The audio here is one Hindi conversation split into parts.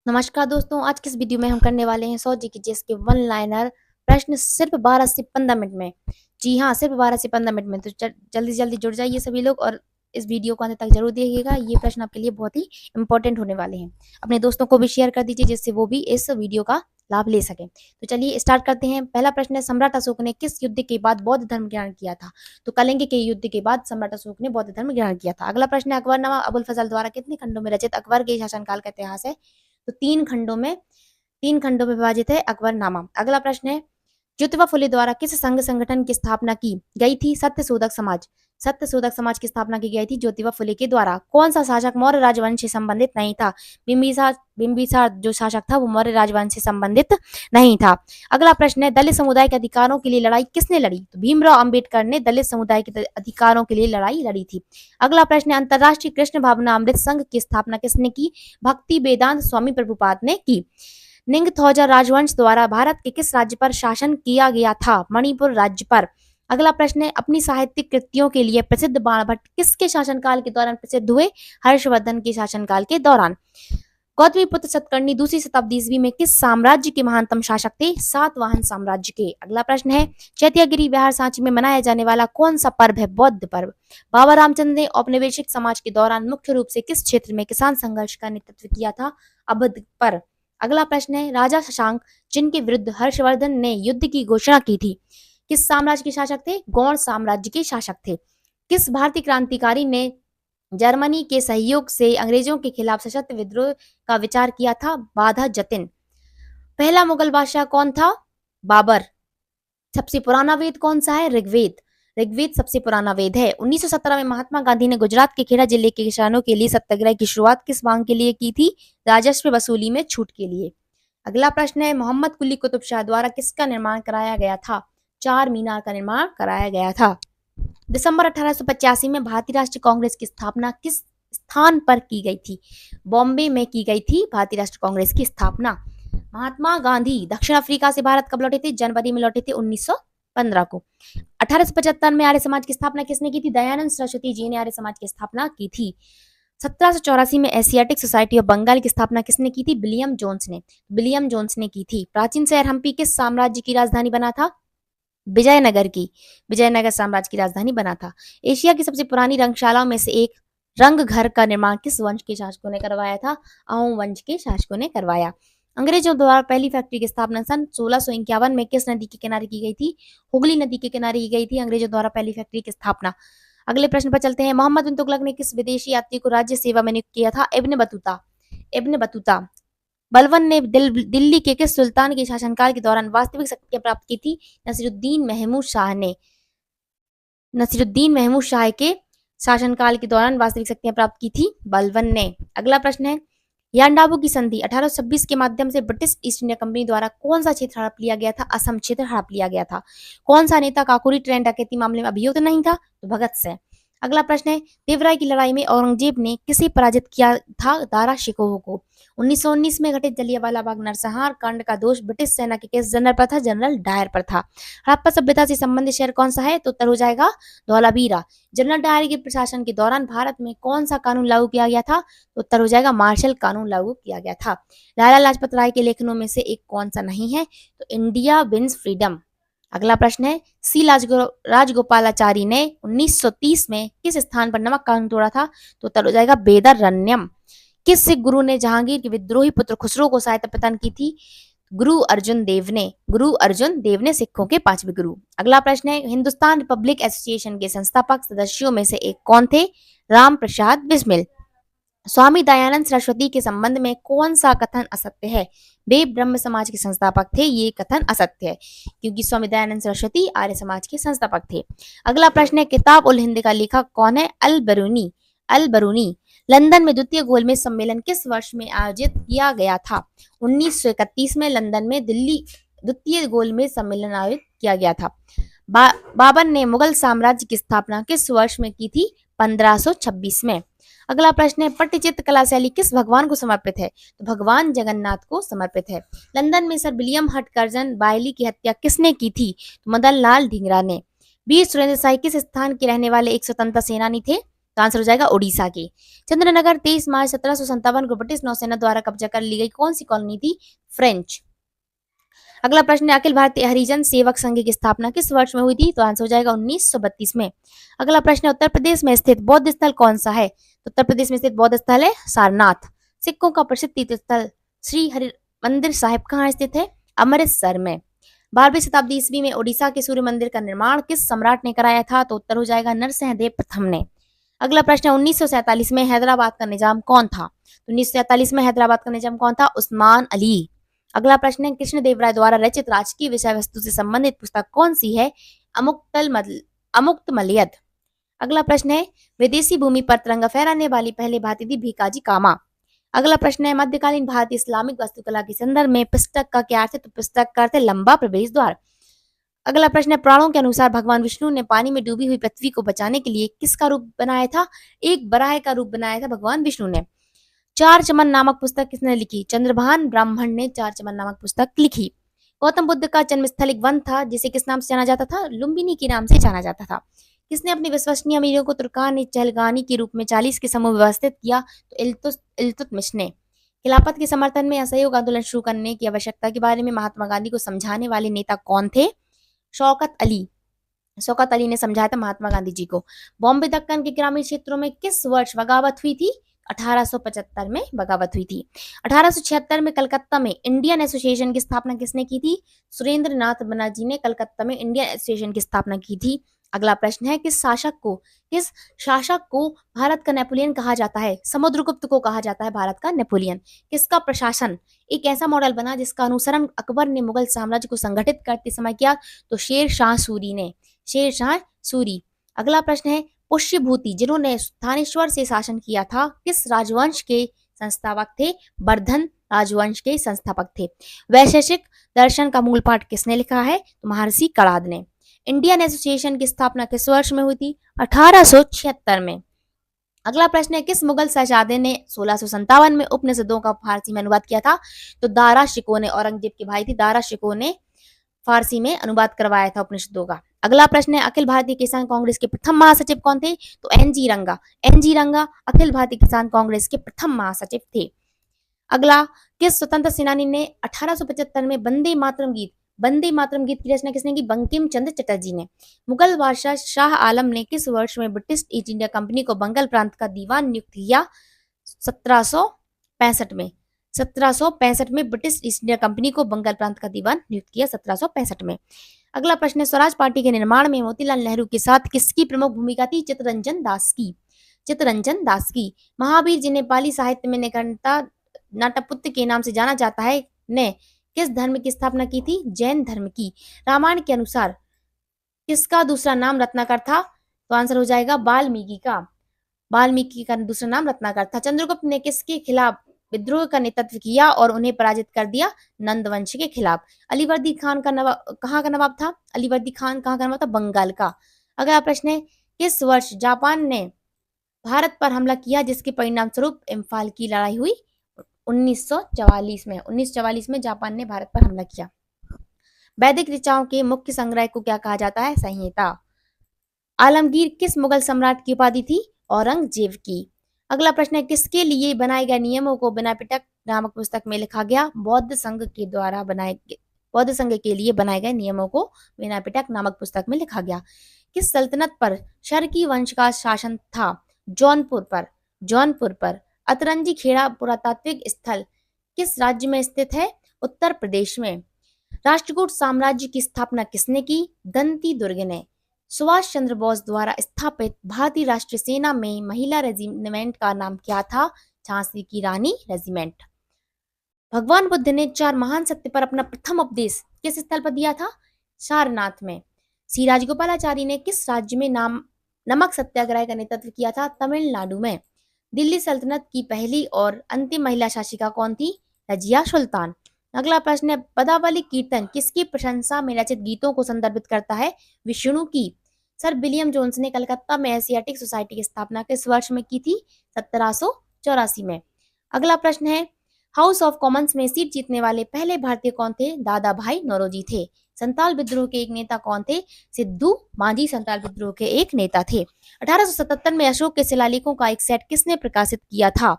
नमस्कार दोस्तों, आज की इस वीडियो में हम करने वाले हैं 100 जी के वन लाइनर प्रश्न सिर्फ 12 से 15 मिनट में। जी हाँ, सिर्फ 12 से 15 मिनट में। तो जल्दी जल्दी जुड़ जाइए सभी लोग और इस वीडियो को अंत तक जरूर देखिएगा। ये प्रश्न आपके लिए बहुत ही इंपॉर्टेंट होने वाले हैं। अपने दोस्तों को भी शेयर कर दीजिए जिससे वो भी इस वीडियो का लाभ ले सकें। तो चलिए स्टार्ट करते हैं। पहला प्रश्न है, सम्राट अशोक ने किस युद्ध के बाद बौद्ध धर्म ग्रहण किया था? तो कलिंग के युद्ध के बाद सम्राट अशोक ने बौद्ध धर्म ग्रहण किया था। अगला प्रश्न है, अकबरनामा अबुल फजल द्वारा कितने खंडों में रचित अकबर के शासनकाल का इतिहास है? तो तीन खंडों में विभाजित है अकबरनामा। अगला प्रश्न है, ज्योतिबा फुले द्वारा किस संघ संगठन की स्थापना की गई थी? सत्यशोधक समाज। सत्यशोधक समाज की स्थापना की गई थी ज्योतिबा फुले के द्वारा। कौन सा शासक मौर्य राजवंश से संबंधित नहीं था? बिंबिसार। बिंबिसार जो शासक था वो मौर्य राजवंश से संबंधित नहीं था। अगला प्रश्न है, दलित समुदाय के अधिकारों के लिए लड़ाई किसने लड़ी? तो भीमराव अंबेडकर ने दलित समुदाय के अधिकारों के लिए लड़ाई लड़ी थी। अगला प्रश्न है, अंतरराष्ट्रीय कृष्ण भावना अमृत संघ की स्थापना किसने की? भक्ति वेदांत स्वामी प्रभुपाद ने की। निंगथौजा राजवंश द्वारा भारत के किस राज्य पर शासन किया गया था? मणिपुर राज्य पर। अगला प्रश्न है, अपनी साहित्यिक कृतियों के लिए प्रसिद्ध बाणभट्ट किसके शासनकाल के दौरान प्रसिद्ध हुए? हर्षवर्धन के शासनकाल के दौरान। गौतमीपुत्र सतकर्णी दूसरी शताब्दी ईस्वी में किस साम्राज्य के महानतम शासक थे? सातवाहन साम्राज्य के। अगला प्रश्न है, चैत्यागिरी बिहार सांची में मनाया जाने वाला कौन सा पर्व है? बौद्ध पर्व। बाबा रामचंद्र ने औपनिवेशिक समाज के दौरान मुख्य रूप से किस क्षेत्र में किसान संघर्ष का नेतृत्व किया था? अवध पर। अगला प्रश्न है, राजा शशांक जिनके विरुद्ध हर्षवर्धन ने युद्ध की घोषणा की थी, किस साम्राज्य के शासक थे? गौड़ साम्राज्य के शासक थे। किस भारतीय क्रांतिकारी ने जर्मनी के सहयोग से अंग्रेजों के खिलाफ सशस्त्र विद्रोह का विचार किया था? बाधा जतिन। पहला मुगल बादशाह कौन था? बाबर। सबसे पुराना वेद कौन सा है? ऋग्वेद। ऋग्वेद सबसे पुराना वेद है। 1917 में महात्मा गांधी ने गुजरात के खेड़ा जिले के किसानों के लिए सत्याग्रह की शुरुआत किस मांग के लिए की थी? राजस्व वसूली में छूट के लिए। अगला प्रश्न है, मोहम्मद कुली कुतुब शाह द्वारा किसका निर्माण कराया गया था? चार मीनार का निर्माण कराया गया था। दिसंबर 1885 में भारतीय राष्ट्रीय कांग्रेस की स्थापना किस स्थान पर की गई थी? बॉम्बे में की गई थी भारतीय राष्ट्रीय कांग्रेस की स्थापना। महात्मा गांधी दक्षिण अफ्रीका से भारत कब लौटे थे? जनवरी में लौटे थे 1915 को। 1875 में आर्य समाज की स्थापना किसने की थी? दयानंद सरस्वती जी ने आर्य समाज की स्थापना की थी। 1784 में एशियाटिक सोसाइटी ऑफ बंगाल की स्थापना किसने की थी? विलियम जोन्स ने। विलियम जोन्स ने की थी। प्राचीन शहर हम्पी किस साम्राज्य की राजधानी बना था? विजयनगर की। विजयनगर साम्राज्य की राजधानी बना था। एशिया की सबसे पुरानी रंगशालाओं में से एक रंग घर का निर्माण किस वंश के शासकों ने करवाया था? अहोम वंश के शासकों ने करवाया। अंग्रेजों द्वारा पहली फैक्ट्री की स्थापना सन 1651 में किस नदी के किनारे की गई थी? हुगली नदी के किनारे की गई थी अंग्रेजों द्वारा पहली फैक्ट्री की स्थापना। अगले प्रश्न पर चलते हैं, मोहम्मद बिन तुगलक ने किस विदेशी यात्री को राज्य सेवा में नियुक्त किया था? Ibn Battuta. Ibn Battuta. Balban ने दिल्ली के किस सुल्तान के शासनकाल के दौरान वास्तविक शक्तियां प्राप्त की थी? नसीरुद्दीन महमूद शाह ने। नसीरुद्दीन महमूद शाह के शासनकाल के दौरान वास्तविक शक्तियां प्राप्त की थी बलबन ने। अगला प्रश्न है, यांडाबू की संधि 1826 के माध्यम से ब्रिटिश ईस्ट इंडिया कंपनी द्वारा कौन सा क्षेत्र हड़प लिया गया था? असम क्षेत्र हड़प लिया गया था। कौन सा नेता काकोरी ट्रेन डकैती मामले में अभियुक्त नहीं था? तो भगत सिंह। अगला प्रश्न है, देवराय की लड़ाई में औरंगजेब ने किसे पराजित किया था? दारा शिकोह को। 1919 में घटित जलियांवाला बाग नरसंहार कांड का दोष ब्रिटिश सेना के किस जनरल पर था? जनरल डायर पर था। हड़प्पा सभ्यता से संबंधित शहर कौन सा है? तो उत्तर हो जाएगा धौलावीरा। जनरल डायर के प्रशासन के दौरान भारत में कौन सा कानून लागू किया गया था? तो उत्तर हो जाएगा मार्शल कानून लागू किया गया था। लाला लाजपत राय के लेखनों में से एक कौन सा नहीं है? तो इंडिया विंस फ्रीडम। अगला प्रश्न है, सी राजगोपालाचारी ने 1930 में किस स्थान पर नमक कानून तोड़ा था? तो उत्तर हो जाएगा बेदररण्यम। किस सिख गुरु ने जहांगीर के विद्रोही पुत्र खुसरो को सहायता प्रदान की थी? गुरु अर्जुन देव ने। गुरु अर्जुन देव ने सिखों के पांचवें गुरु। अगला प्रश्न है, हिंदुस्तान रिपब्लिक एसोसिएशन के संस्थापक सदस्यों में से एक कौन थे? राम प्रसाद बिस्मिल। स्वामी दयानंद सरस्वती के संबंध में कौन सा कथन असत्य है? वे ब्रह्म समाज के संस्थापक थे। ये कथन असत्य है क्योंकि स्वामी दयानंद सरस्वती आर्य समाज के संस्थापक थे। अगला प्रश्न है, किताब उल हिंद का लेखक कौन है? अल बरूनी। अल बरूनी। लंदन में द्वितीय गोलमेज सम्मेलन किस वर्ष में आयोजित किया गया था? 1931 में लंदन में दिल्ली द्वितीय गोलमेज सम्मेलन आयोजित किया गया था। बाबर ने मुगल साम्राज्य की स्थापना किस वर्ष में की थी? 1526 में। अगला प्रश्न है, पट्टचित्र कला शैली किस भगवान को समर्पित है? तो भगवान जगन्नाथ को समर्पित है। लंदन में सर विलियम हटकर्जन बायली की हत्या किसने की थी? तो मदन लाल ढींगरा ने। वीर सुरेंद्र शाही किस स्थान के रहने वाले एक स्वतंत्रता सेनानी थे? तो आंसर हो जाएगा ओडिशा के। चंद्रनगर 23 मार्च 1757 को ब्रिटिश नौसेना द्वारा कब्जा कर ली गई कौन सी कॉलोनी थी? फ्रेंच। अगला प्रश्न है, अखिल भारतीय हरिजन सेवक संघ की स्थापना किस वर्ष में हुई थी? तो आंसर हो जाएगा 1932 में। अगला प्रश्न है, उत्तर प्रदेश में स्थित बौद्ध स्थल कौन सा है? तो उत्तर प्रदेश में स्थित बौद्ध स्थल है सारनाथ। सिखों का प्रसिद्ध तीर्थ स्थल श्री हरि मंदिर साहिब कहाँ स्थित है? अमृतसर में। 12वीं शताब्दी ईस्वी में ओडिशा के सूर्य मंदिर का निर्माण किस सम्राट ने कराया था? तो उत्तर हो जाएगा नरसिंहदेव प्रथम ने। अगला प्रश्न है, 1947 में हैदराबाद का निजाम कौन था? तो 1947 में हैदराबाद का निजाम कौन था? उस्मान अली। अगला प्रश्न है, कृष्णदेव राय द्वारा रचित राजकीय विषय वस्तु से संबंधित पुस्तक कौन सी है? अमुक्तमल्यद। अगला प्रश्न है, विदेशी भूमि पर तिरंगा फहराने वाली पहले भारतीय थी भीकाजी कामा। अगला प्रश्न है, मध्यकालीन भारतीय इस्लामिक वास्तुकला के संदर्भ में पुस्तक का क्या अर्थ है? तो पुस्तक का अर्थ है लंबा प्रवेश द्वार। अगला प्रश्न है, पुराणों के अनुसार भगवान विष्णु ने पानी में डूबी हुई पृथ्वी को बचाने के लिए किसका रूप बनाया था? एक बराह का रूप बनाया था भगवान विष्णु ने। चार चमन नामक पुस्तक किसने लिखी? चंद्रभान ब्राह्मण ने चार चमन नामक पुस्तक लिखी। गौतम बुद्ध का जन्मस्थल एक वन था जिसे किस नाम से जाना जाता था? लुम्बिनी के नाम से जाना जाता था। किसने अपने विश्वसनीय अमीरों को तुर्कान चहलगानी के रूप में 40 के समूह व्यवस्थित किया? तो इल्तुतमिश ने। खिलाफत के समर्थन में असहयोग आंदोलन शुरू करने की आवश्यकता के बारे में महात्मा गांधी को समझाने वाले नेता कौन थे? शौकत अली। शौकत अली ने समझाया था महात्मा गांधी जी को। बॉम्बे दक्कन के ग्रामीण क्षेत्रों में किस वर्ष बगावत हुई थी? 1875 में बगावत हुई थी। 1876 में कलकत्ता में इंडियन एसोसिएशन की स्थापना किसने की थी? सुरेंद्र नाथ बनर्जी ने कलकत्ता में इंडियन एसोसिएशन की स्थापना की थी। अगला प्रश्न है, किस शासक को भारत का नेपोलियन कहा जाता है? समुद्रगुप्त को कहा जाता है भारत का नेपोलियन। किसका प्रशासन एक ऐसा मॉडल बना जिसका अनुसरण अकबर ने मुगल साम्राज्य को संगठित करते समय किया? तो शेर शाह सूरी ने। शेर शाह सूरी। अगला प्रश्न है, पुष्यभूति जिन्होंने थानेश्वर से शासन किया था किस राजवंश के संस्थापक थे? वर्धन राजवंश के संस्थापक थे। वैशेषिक दर्शन का मूल पाठ किसने लिखा है? तो महर्षि कणाद ने। इंडियन एसोसिएशन की स्थापना किस वर्ष में हुई थी? 1876 में। अगला प्रश्न है, किस मुगल शहजादे ने 1657 में उपनिषदों का फारसी में अनुवाद किया था? तो दारा शिकोह ने। औरंगजेब के भाई थे दारा शिकोह ने फारसी में अनुवाद करवाया था उपनिषदों का। अगला प्रश्न है, अखिल भारतीय किसान कांग्रेस के प्रथम महासचिव कौन थे? तो एनजी रंगा। एनजी रंगा अखिल भारतीय किसान कांग्रेस के प्रथम महासचिव थे। अगला, किस स्वतंत्र सेनानी ने 1875 में वंदे मातरम गीत की रचना किसने की? बंकिम चंद्र चटर्जी ने। मुगल बादशाह शाह आलम ने किस वर्ष में ब्रिटिश ईस्ट इंडिया कंपनी को बंगाल प्रांत का दीवान नियुक्त किया? 1765 में। 1765 में ब्रिटिश ईस्ट इंडिया कंपनी को बंगाल प्रांत का दीवान नियुक्त किया 1765 में। अगला प्रश्न है, स्वराज पार्टी के निर्माण में मोतीलाल नेहरू के साथ किसकी प्रमुख भूमिका थी? चित्तरंजन दास की। चित्तरंजन दास की। महावीर जी नेपाली साहित्य में निकटता नाटपुत्र के नाम से जाना जाता है ने किस धर्म की स्थापना की थी? जैन धर्म की। रामायण के अनुसार किसका दूसरा नाम रत्नाकर था? तो आंसर हो जाएगा वाल्मीकि का। वाल्मीकि का दूसरा नाम रत्नाकर था। चंद्रगुप्त ने किसके खिलाफ विद्रोह का नेतृत्व किया और उन्हें पराजित कर दिया? नंदवंश के खिलाफ। अलीवर्दी खान का नवाब कहाँ का नवाब था? अलीवर्दी खान कहाँ का नवाब था? बंगाल का। अगला प्रश्न है, किस वर्ष जापान ने भारत पर हमला किया जिसके परिणाम स्वरूप इम्फाल की लड़ाई हुई? 1944 में। 1944 में जापान ने भारत पर हमला किया। वैदिक ऋचाओं के मुख्य संग्रह को क्या कहा जाता है? संहिता। आलमगीर किस मुगल सम्राट की उपाधि थी? औरंगजेब की। अगला प्रश्न है, किसके लिए बनाए गए नियमों को विनय पिटक नामक पुस्तक में लिखा गया? बौद्ध संघ के लिए बनाए गए नियमों को विनय पिटक नामक पुस्तक में लिखा गया। किस सल्तनत पर शर्की वंश का शासन था? जौनपुर पर। अतरंजी खेड़ा पुरातात्विक स्थल किस राज्य में स्थित है? उत्तर प्रदेश में। राष्ट्रकूट साम्राज्य की स्थापना किसने की? दंती दुर्ग ने। सुभाष चंद्र बोस द्वारा स्थापित भारतीय राष्ट्रीय सेना में महिला रेजिमेंट का नाम क्या था? झांसी की रानी रेजिमेंट। भगवान बुद्ध ने 4 महान सत्य पर अपना प्रथम उपदेश किस स्थल पर दिया था? सारनाथ में। श्री राजगोपालाचारी ने किस राज्य में नमक सत्याग्रह का नेतृत्व किया था? तमिलनाडु में। दिल्ली सल्तनत की पहली और अंतिम महिला शासिका कौन थी? रजिया सुल्तान। अगला प्रश्न है, पदावली कीर्तन किसकी प्रशंसा में रचित गीतों को संदर्भित करता है? विष्णु की। सर विलियम जोन्स ने कलकत्ता में एशियाटिक सोसाइटी की स्थापना किस वर्ष में की थी? 1784 में। अगला प्रश्न है, हाउस ऑफ कॉमन्स में सीट जीतने वाले पहले भारतीय कौन थे? दादा भाई नौरोजी थे। संताल विद्रोह के एक नेता कौन थे? सिद्धू मांझी संताल विद्रोह के एक नेता थे। 1877 में अशोक के शिलालेखों का एक सेट किसने प्रकाशित किया था?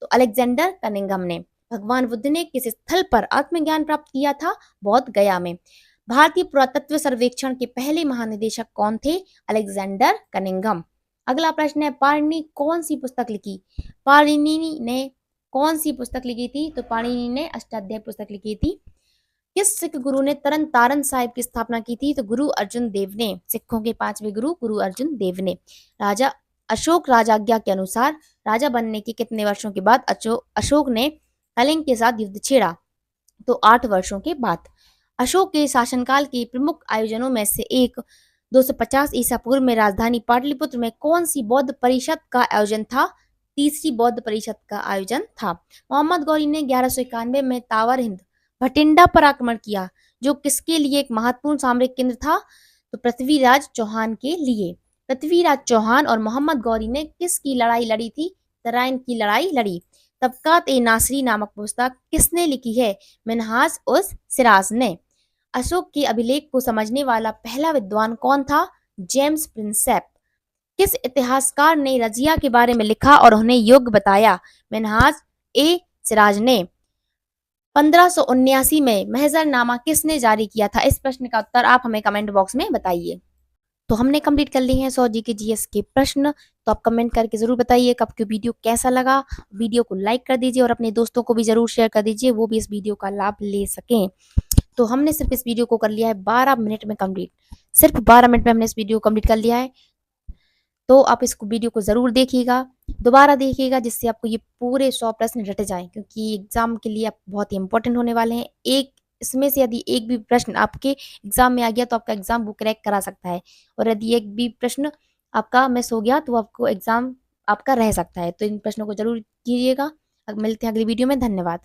तो अलेक्जेंडर कनिंघम ने। भगवान बुद्ध ने किस स्थल पर आत्मज्ञान प्राप्त किया था? बोध गया में। भारतीय पुरातत्व सर्वेक्षण के पहले महानिदेशक कौन थे? Alexander Cunningham. अगला प्रश्न है, पाणिनि कौन सी पुस्तक लिखी? पाणिनि ने कौन सी पुस्तक लिखी थी? तो पाणिनि ने अष्टाध्यायी पुस्तक लिखी थी। किस सिख गुरु ने तरन तारण साहिब की स्थापना की थी? तो गुरु अर्जुन देव ने। सिखों के 5वें गुरु गुरु अर्जुन देव ने। राजा अशोक राजाज्ञा के अनुसार राजा बनने के कितने वर्षों के बाद अशोक ने कलिंग के साथ युद्ध छेड़ा? तो 8 वर्षों के बाद। अशोक के शासनकाल के प्रमुख आयोजनों में से एक 250 ईसा पूर्व में राजधानी पाटलिपुत्र में कौन सी बौद्ध परिषद का आयोजन था? तीसरी बौद्ध परिषद का आयोजन था। मोहम्मद गौरी ने 1191 में तावर हिंद भटिंडा पर आक्रमण किया, जो किसके लिए एक महत्वपूर्ण सामरिक केंद्र था? तो पृथ्वीराज चौहान के लिए। पृथ्वीराज चौहान और मोहम्मद गौरी ने किसकी लड़ाई लड़ी थी? तराइन की लड़ाई लड़ी। तबकात ए नासरी नामक पुस्तक किसने लिखी है? मिनहाज उस सिराज ने। अशोक के अभिलेख को समझने वाला पहला विद्वान कौन था? James Prinsep. किस इतिहासकार ने रजिया के बारे में लिखा और उन्हें योग्य बताया? मिनहाज ए सिराज ने। 1579 में महजरनामा किसने जारी किया था? इस प्रश्न का उत्तर आप हमें कमेंट बॉक्स में बताइए। तो हमने कंप्लीट कर लिए हैं 100 जीके जीएस के प्रश्न। तो आप कमेंट करके जरूर बताइए कि आपको वीडियो कैसा लगा। वीडियो को लाइक कर दीजिए और अपने दोस्तों को भी जरूर शेयर कर दीजिए, वो भी इस वीडियो का लाभ ले सकें। तो हमने सिर्फ इस वीडियो को कर लिया है 12 मिनट में कंप्लीट। सिर्फ 12 मिनट में हमने इस वीडियो को कंप्लीट कर लिया है। तो आप इस वीडियो को जरूर देखिएगा, दोबारा देखिएगा, जिससे आपको ये पूरे 100 प्रश्न रट जाएं, क्योंकि एग्जाम के लिए आप बहुत ही इंपॉर्टेंट होने वाले हैं। एक इसमें से यदि एक भी प्रश्न आपके एग्जाम में आ गया तो आपका एग्जाम वो क्रैक करा सकता है, और यदि एक भी प्रश्न आपका मिस हो गया तो आपको एग्जाम आपका रह सकता है। तो इन प्रश्नों को जरूर कीजिएगा। अब मिलते हैं अगली वीडियो में। धन्यवाद।